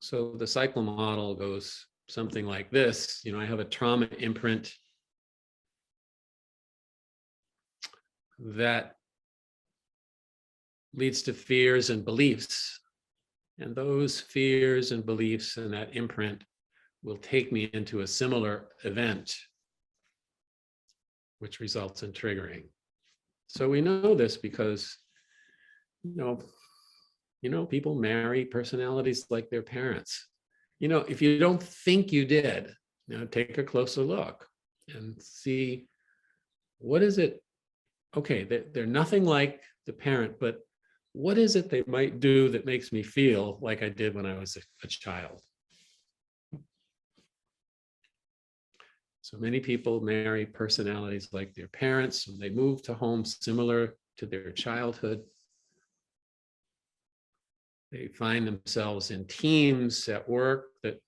So the cycle model goes something like this. I have a trauma imprint that leads to fears and beliefs. And those fears and beliefs and that imprint will take me into a similar event, which results in triggering. So we know this because, people marry personalities like their parents. If you don't think you did, take a closer look and see, what is it? Okay, they're nothing like the parent, but what is it they might do that makes me feel like I did when I was a child? So many people marry personalities like their parents, and they move to homes similar to their childhood. They find themselves in teams at work that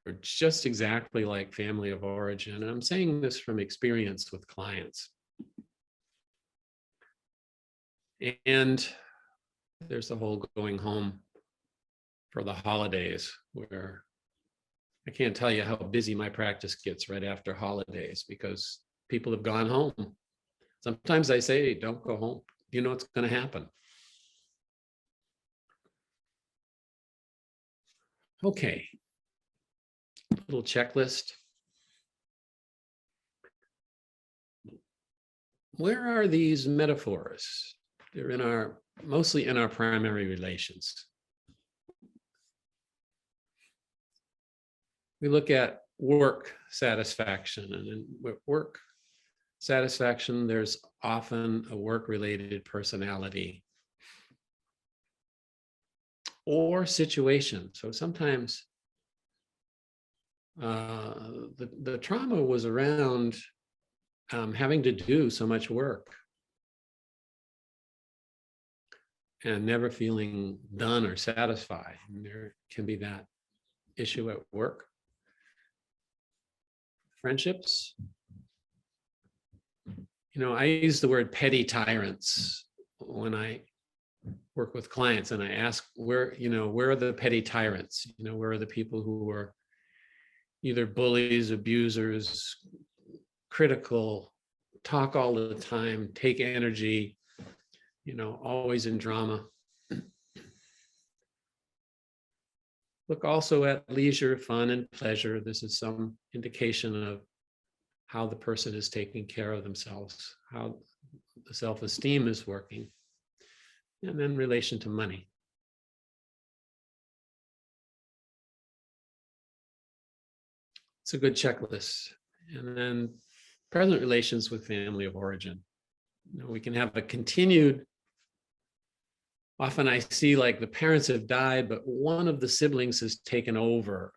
are just exactly like family of origin. And I'm saying this from experience with clients. And there's the whole going home for the holidays, where I can't tell you how busy my practice gets right after holidays because people have gone home. Sometimes I say, don't go home. You know what's going to happen. Okay, little checklist. Where are these metaphors? They're mostly in our primary relations. We look at work satisfaction, and in work satisfaction, there's often a work-related personality or situation. So sometimes the trauma was around having to do so much work and never feeling done or satisfied. And there can be that issue at work. Friendships. I use the word petty tyrants when I work with clients, and I ask, where are the petty tyrants? Where are the people who are either bullies, abusers, critical, talk all the time, take energy, always in drama. Look also at leisure, fun, and pleasure. This is some indication of how the person is taking care of themselves, how the self-esteem is working, and then relation to money. It's a good checklist. And then present relations with family of origin. We can have a continued, often I see like the parents have died, but one of the siblings has taken over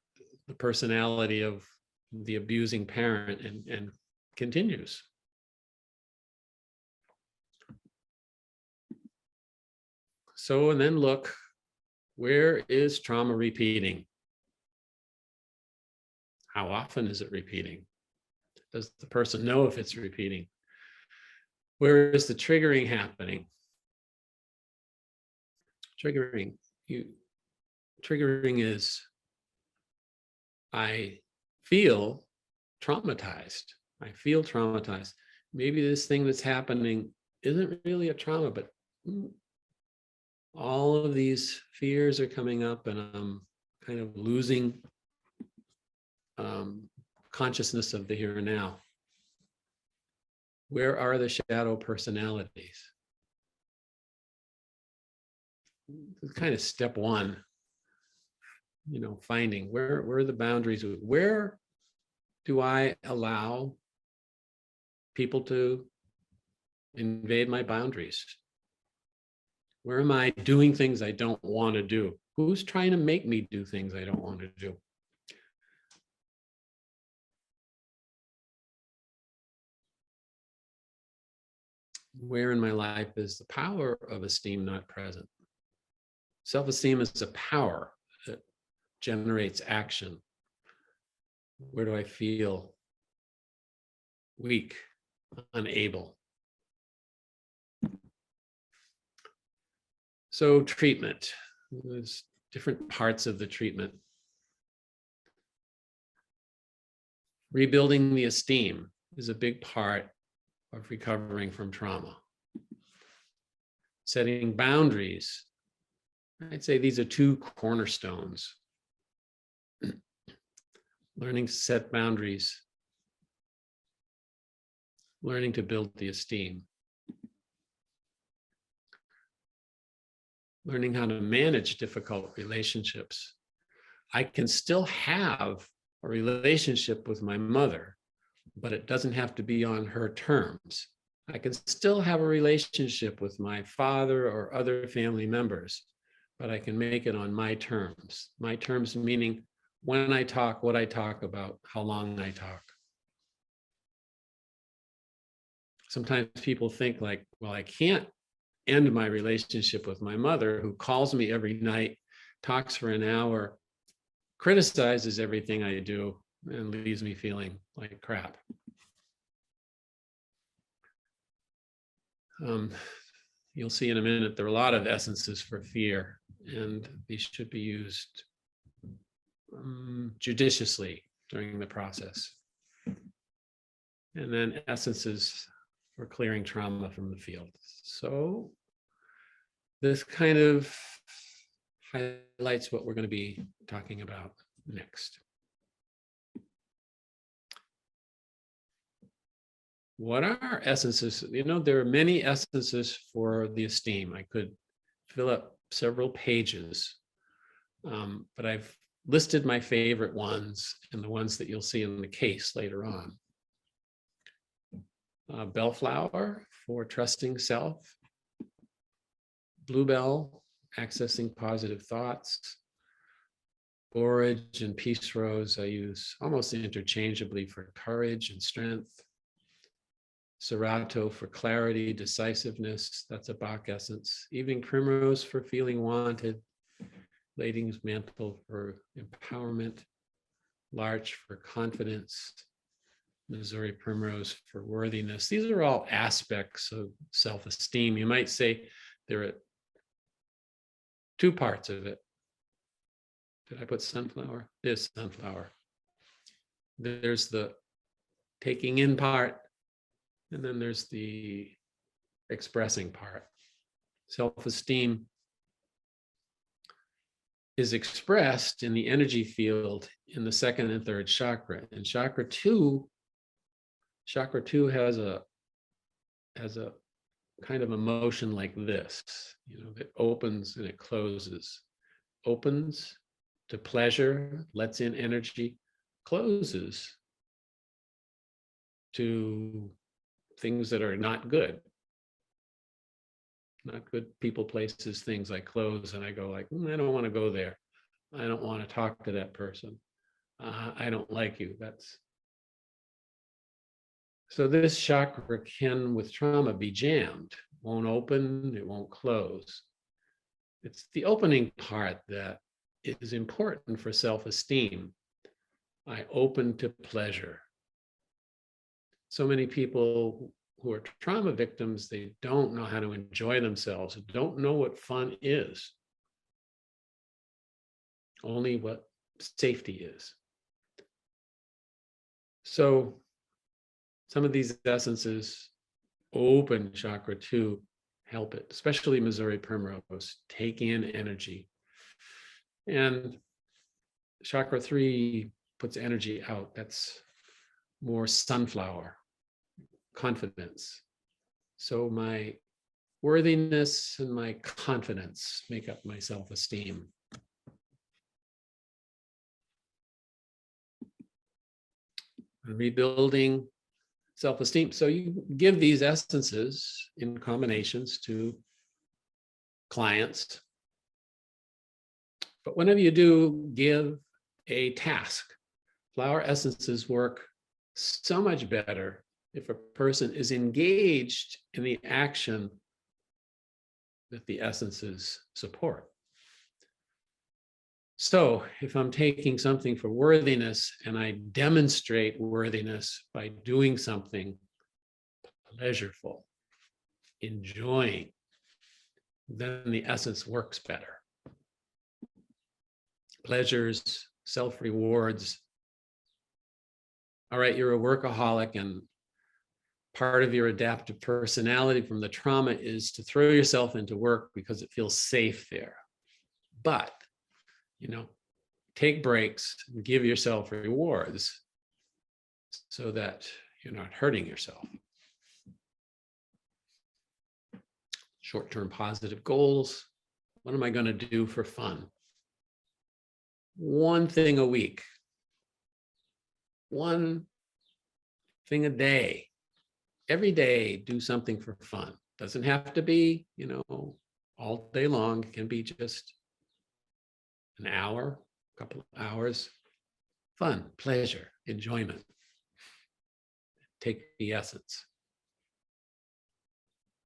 the personality of the abusing parent and continues. So, and then look, where is trauma repeating? How often is it repeating? Does the person know if it's repeating? Where is the triggering happening? Triggering is, I feel traumatized. Maybe this thing that's happening isn't really a trauma, but all of these fears are coming up, and I'm kind of losing consciousness of the here and now. Where are the shadow personalities? Kind of step one, finding where are the boundaries? Where do I allow people to invade my boundaries? Where am I doing things I don't want to do? Who's trying to make me do things I don't want to do? Where in my life is the power of esteem not present? Self-esteem is a power that generates action. Where do I feel weak, unable? So treatment. There's different parts of the treatment. Rebuilding the esteem is a big part of recovering from trauma. Setting boundaries, I'd say these are two cornerstones. Learning to set boundaries, learning to build the esteem, learning how to manage difficult relationships. I can still have a relationship with my mother, but it doesn't have to be on her terms. I can still have a relationship with my father or other family members, but I can make it on my terms. My terms meaning when I talk, what I talk about, how long I talk. Sometimes people think like, well, I can't end my relationship with my mother, who calls me every night, talks for an hour, criticizes everything I do, and leaves me feeling like crap. You'll see in a minute, there are a lot of essences for fear, and these should be used judiciously during the process. And then essences for clearing trauma from the field. So this kind of highlights what we're going to be talking about next. What are essences? You know, there are many essences for the esteem. I could fill up several pages, but I've listed my favorite ones and the ones that you'll see in the case later on. Bellflower for trusting self. Bluebell, accessing positive thoughts. Borage and peace rose I use almost interchangeably for courage and strength. Serato for clarity, decisiveness, that's a Bach essence. Evening primrose for feeling wanted. Lady's mantle for empowerment. Larch for confidence. Missouri primrose for worthiness. These are all aspects of self-esteem. You might say there are two parts of it. Did I put sunflower? There's sunflower. There's the taking in part, and then there's the expressing part. Self-esteem is expressed in the energy field in the second and third chakra. And chakra two has a kind of emotion like this, you know, that opens and it closes. Opens to pleasure, lets in energy, closes to things that are not good. Not good people, places, things. I close and I go like, I don't want to go there. I don't want to talk to that person. I don't like you. So this chakra can, with trauma, be jammed. Won't open, it won't close. It's the opening part that is important for self-esteem. I open to pleasure. So many people who are trauma victims, they don't know how to enjoy themselves, don't know what fun is, only what safety is. So some of these essences open chakra 2, help it, especially Missouri primrose, take in energy. And chakra 3 puts energy out. That's more sunflower, confidence. So my worthiness and my confidence make up my self-esteem. Rebuilding self-esteem. So you give these essences in combinations to clients. But whenever you do, give a task. Flower essences work so much better if a person is engaged in the action that the essences support. So if I'm taking something for worthiness and I demonstrate worthiness by doing something pleasureful, enjoying, then the essence works better. pleasures, self-rewards. All right, you're a workaholic, and part of your adaptive personality from the trauma is to throw yourself into work because it feels safe there. But, take breaks and give yourself rewards so that you're not hurting yourself. Short-term positive goals. What am I going to do for fun? One thing a week. One thing a day. Every day, do something for fun. Doesn't have to be, all day long. It can be just an hour, a couple of hours. Fun, pleasure, enjoyment. Take the essence.